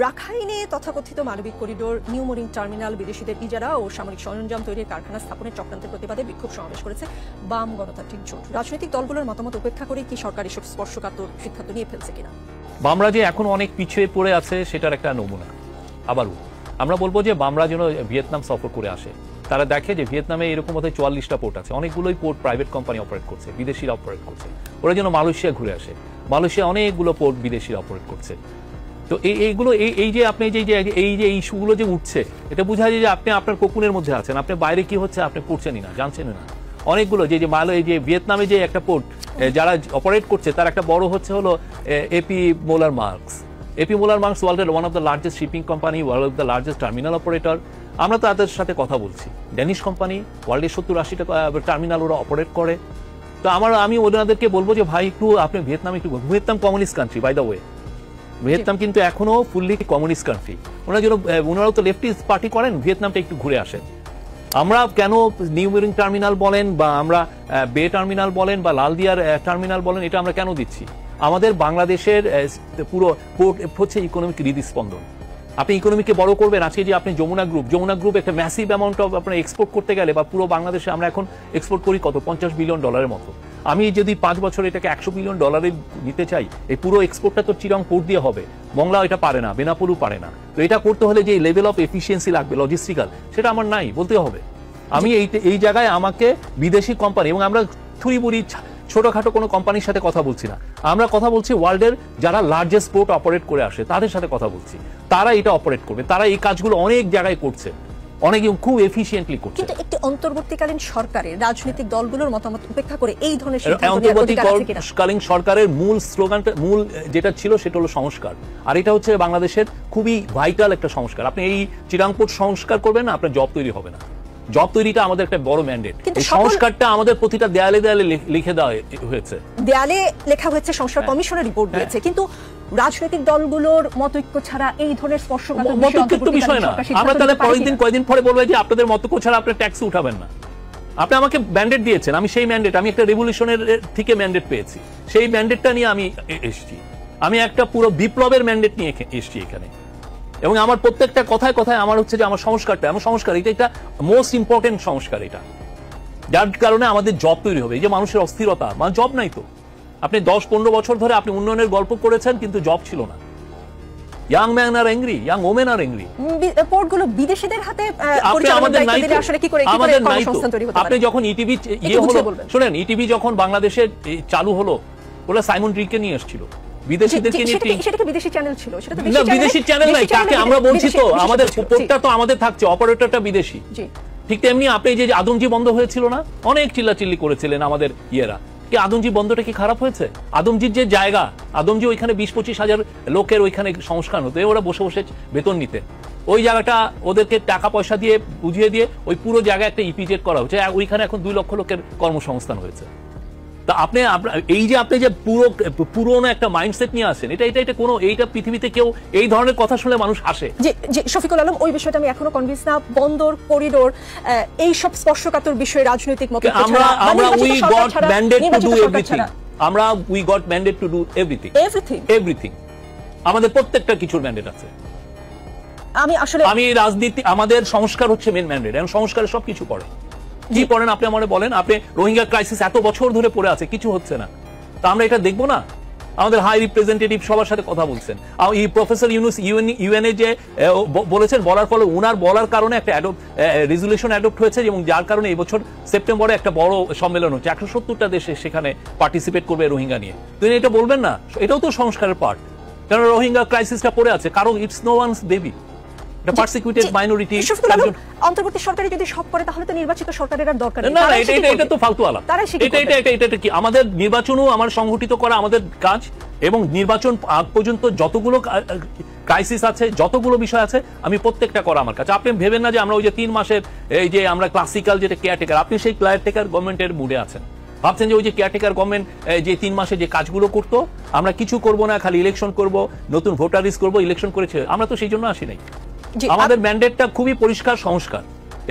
রাখাইনে তথাকথিত মানবিক করিডোর নিউ মরিন টার্মিনাল বিদেশিদের ইজারা ও সামরিক সরঞ্জাম তৈরির কারখানা স্থাপনের চক্রান্তের প্রতিবাদে বিক্ষোভ সমাবেশ করেছে বাম গণতান্ত্রিক জোট। রাজনৈতিক দলগুলোর মতামত উপেক্ষা করে কি সরকার এসব স্পর্শকাতর সিদ্ধান্ত নিয়ে ফেলছে কিনা? বামরা যে এখন অনেক পিছিয়ে পড়ে আছে সেটার একটা নমুনা। আবারও আমরা বলবো যে বামরা যেন ভিয়েতনাম সফর করে আসে, তারা দেখে যে ভিয়েতনামে এরকম মতো 44টা পোর্ট আছে, অনেকগুলোই পোর্ট প্রাইভেট কোম্পানি অপারেট করছে, বিদেশিরা অপারেট করছে। ওরা যেন মালয়েশিয়া ঘুরে আসে, মালয়েশিয়া অনেকগুলো পোর্ট বিদেশিরা অপারেট করছে। তো এইগুলো এই যে আপনি এই যে ইস্যুগুলো যে উঠছে, এটা বোঝা যায় যে আপনি আপনার কোকুনের মধ্যে আছেন, আপনি বাইরে কি হচ্ছে আপনি পড়ছেনই না, জানছেনই না। অনেকগুলো যে ভিয়েতনামে যে একটা পোর্ট যারা অপারেট করছে তার একটা বড় হলো AP Moller Maersk. AP Moller Maersk ওয়ার্ল্ডের one of the largest shipping company, world of the largest terminal operator. আমরা তাদের সাথে কথা বলছি। ড্যানিশ কোম্পানি, ওয়ার্ল্ডের 70-80টা টার্মিনাল ওরা অপারেট করে। তো আমি ওনাদেরকে বলবো যে ভাই একটু আপনি ভিয়েতনামে একটু, Vietnam communist country by the way, Vietnam কিন্তু এখনো ফুললি কমিউনিস্ট কান্ট্রি। ওনারাও তো লেফটিস্ট পার্টি করেন, ভিয়েতনামটা একটু ঘুরে আসেন। আমরা কেন নিউ মরিন টার্মিনাল বলেন বা আমরা বে টার্মিনাল বলেন বা লালদিয়ার টার্মিনাল বলেন, এটা আমরা কেন দিচ্ছি? আমাদের বাংলাদেশের পুরো পোর্ট হচ্ছে ইকোনমিক হৃদস্পন্দন। আপনি ইকোনমিকে বড় করবেন। আজকে যে আপনি যমুনা গ্রুপ একটা ম্যাসিভ অ্যামাউন্ট অফ আপনার এক্সপোর্ট করতে গেলে, বা পুরো বাংলাদেশে আমরা এখন এক্সপোর্ট করি কত, $50 বিলিয়ন মতো। আমি যদি 5 বছর এটাকে $100 বিলিয়ন নিতে চাই, এই পুরো এক্সপোর্টটা তো চিরং পোর্ট দিয়ে হবে। মংলা এটা পারে না, বেনাপোলও পারে না। তো এটা করতে হলে যে লেভেল অফ এফিসিয়েন্সি লাগবে লজিস্টিক্যাল, সেটা আমার নাই, বলতে হবে। আমি এই জায়গায় আমাকে বিদেশি কোম্পানি, এবং আমরা থুড়ি ছোটখাটো কোনো কোম্পানির সাথে কথা বলছি না, আমরা কথা বলছি ওয়ার্ল্ডের যারা লার্জেস্ট পোর্ট অপারেট করে আসে তাদের সাথে কথা বলছি। তারা এটা অপারেট করবে, তারা এই কাজগুলো অনেক জায়গায় করছে, অনেক খুব এফিশিয়েন্টলি করছে। কিন্তু একটি অন্তর্বর্তীকালীন সরকারের রাজনৈতিক দলগুলোর মতামত উপেক্ষা করে এই ধরনের অন্তর্বর্তীকালীন সরকারের মূল স্লোগানটা, মূল যেটা ছিল সেটা হলো সংস্কার। আর এটা হচ্ছে বাংলাদেশের খুবই ভাইটাল একটা সংস্কার। আপনি এই চিরাং পোর্ট সংস্কার করবেন না, আপনার জব তৈরি হবে না। জব তৈরিটা আমাদের একটা বড় ম্যান্ডেট। এই সংস্কারটা আমাদের প্রতিটা দেয়ালে লিখে দেওয়া হয়েছে, দেয়ালে লেখা হয়েছে, সংস্কার কমিশনের রিপোর্ট দিয়েছে। কিন্তু রাজনৈতিক দলগুলোর মতৈক্য ছাড়া এই ধরনের মতৈক্য বিষয় না। আমরা তাহলে কয়েকদিন পরে বলবো যে আপনাদের মতৈক্য ছাড়া আপনার ট্যাক্স উঠাবেন না। আপনি আমাকে ম্যান্ডেট দিয়েছেন, আমি সেই ম্যান্ডেট, আমি একটা রেভলিউশনের থেকে ম্যান্ডেট পেয়েছি, সেই ম্যান্ডেটটা নিয়ে আমি এসেছি। আমি একটা পুরো বিপ্লবের ম্যান্ডেট নিয়ে এসেছি এখানে। এবং আমার প্রত্যেকটা কথায় আমার হচ্ছে যে আমার সংস্কার এটা মোস্ট ইম্পর্টেন্ট সংস্কার, এটা যার কারণে আমাদের জব তৈরি হবে। এই যে মানুষের অস্থিরতা, মানে জব নাই তো। আপনি 10-15 বছর ধরে আপনি উন্নয়নের গল্প করেছেন, কিন্তু জব ছিল না। Young man R angry, young women are angry. পোর্টগুলো বিদেশিদের হাতে আপনি যখন ইটিভি শোনেন, ইটিভি যখন বাংলাদেশে চালু হলো, ওরা সাইমন রিককে নিয়ে এসেছিল, বিদেশিদেরকে নিয়ে। সেটা কি বিদেশি চ্যানেল ছিল? সেটা তো বিদেশি চ্যানেল নাই, তাকে আমরা বলছি তো আমাদের পোর্টটা তো আমাদের থাকছে, অপারেটরটা বিদেশি। ঠিক তেমনি আপনি যে আদমজি বন্ধ হয়েছিল না, অনেক চিল্লাচিল্লি করেছিলেন আমাদের ইয়েরা, কি আদমজি বন্ধটা কি খারাপ হয়েছে? আদমজির যে জায়গা, আদমজি ওইখানে 20-25 হাজার লোকের ওইখানে সংস্থান হতো, ওরা বসে বসে বেতন নিতে। ওই জায়গাটা ওদেরকে টাকা পয়সা দিয়ে বুঝিয়ে দিয়ে ওই পুরো জায়গায় একটা ইপিজেড করা হচ্ছে, ওইখানে এখন 2 লক্ষ লোকের কর্মসংস্থান হয়েছে। তা আপনি যে পুরোনো একটা মাইন্ডসেট নিয়ে আসেন, এটা কোনো এইটা পৃথিবীতে কেউ এই ধরনের কথা শুনলে মানুষ হাসে। যে শফিকুল আলম, ওই বিষয়টা আমি এখনো কনভিন্স না। বন্দর, করিডোর, এই সব স্পর্শকাতর বিষয়ে রাজনৈতিক মত আমরা we got mandate to do everything. We got mandate to do everything. আমাদের প্রত্যেকটা কিছুর ম্যান্ডেট আছে। আমি রাজনীতি, আমাদের সংস্কার হচ্ছে মেন ম্যান্ডেট, এবং সংস্কারে সবকিছু পড়ে। কি পড়েন আপনি আমাদের বলেন? আপনি রোহিঙ্গা ক্রাইসিস এত বছর ধরে পড়ে আছে, কিছু হচ্ছে না, তা আমরা এটা দেখবো না? আমাদের হাই রিপ্রেজেন্টেটিভ সবার সাথে কথা বলছেন, এই প্রফেসর ইউনুস ইউএনএ যে বলেছেন, বলার ফলে ওনার বলার কারণে একটা রেজুলেশন অ্যাডপ্ট হয়েছে, এবং যার কারণে এই বছর সেপ্টেম্বরে একটা বড় সম্মেলন হচ্ছে, 170টা দেশে সেখানে পার্টিসিপেট করবে রোহিঙ্গা নিয়ে। তিনি এটা বলবেন না? এটাও তো সংস্কারের পার্ট, কারণ রোহিঙ্গা ক্রাইসিসটা পড়ে আছে, কারণ it's no one's baby, persecuted minority. অন্তর্বর্তী সরকারি যদি সব করে, তাহলে তো নির্বাচিত সরকারের আর দরকার নেই। না, এটা তো ফালতু আলাপ। এটা কি আমাদের নির্বাচনও আমার সংগঠিত করা আমাদের কাজ, এবং নির্বাচন আগ পর্যন্ত যতগুলো ক্রাইসিস আছে, যতগুলো বিষয় আছে, আমি প্রত্যেকটা করা আমার কাছে। আপনি ভেবেন না যে আমরা ওই যে 3 মাসের এই যে আমরা ক্লাসিক্যাল যেটা কেয়ারটেকার, আপনি সেই কেয়ারটেকার গভর্নমেন্টের মুডে আছেন, ভাবছেন যে ওই যে কেয়ারটেকার গভর্নমেন্ট যে 3 মাসে যে কাজগুলো করতো, আমরা কিছু করব না, খালি ইলেকশন করব, নতুন ভোটারিস করব, ইলেকশন করেছে। আমরা তো সেই জন্য আসি নাই। আমাদের ম্যান্ডেটটা খুবই পরিষ্কার, সংস্কার,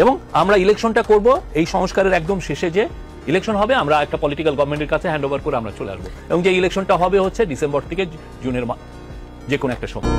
এবং আমরা ইলেকশনটা করব। এই সংস্কারের একদম শেষে যে ইলেকশন হবে, আমরা একটা পলিটিক্যাল গভর্নমেন্টের কাছে হ্যান্ড ওভার করে আমরা চলে আসবো, এবং যে ইলেকশনটা হবে হচ্ছে ডিসেম্বর থেকে জুনের যে কোনো একটা সময়।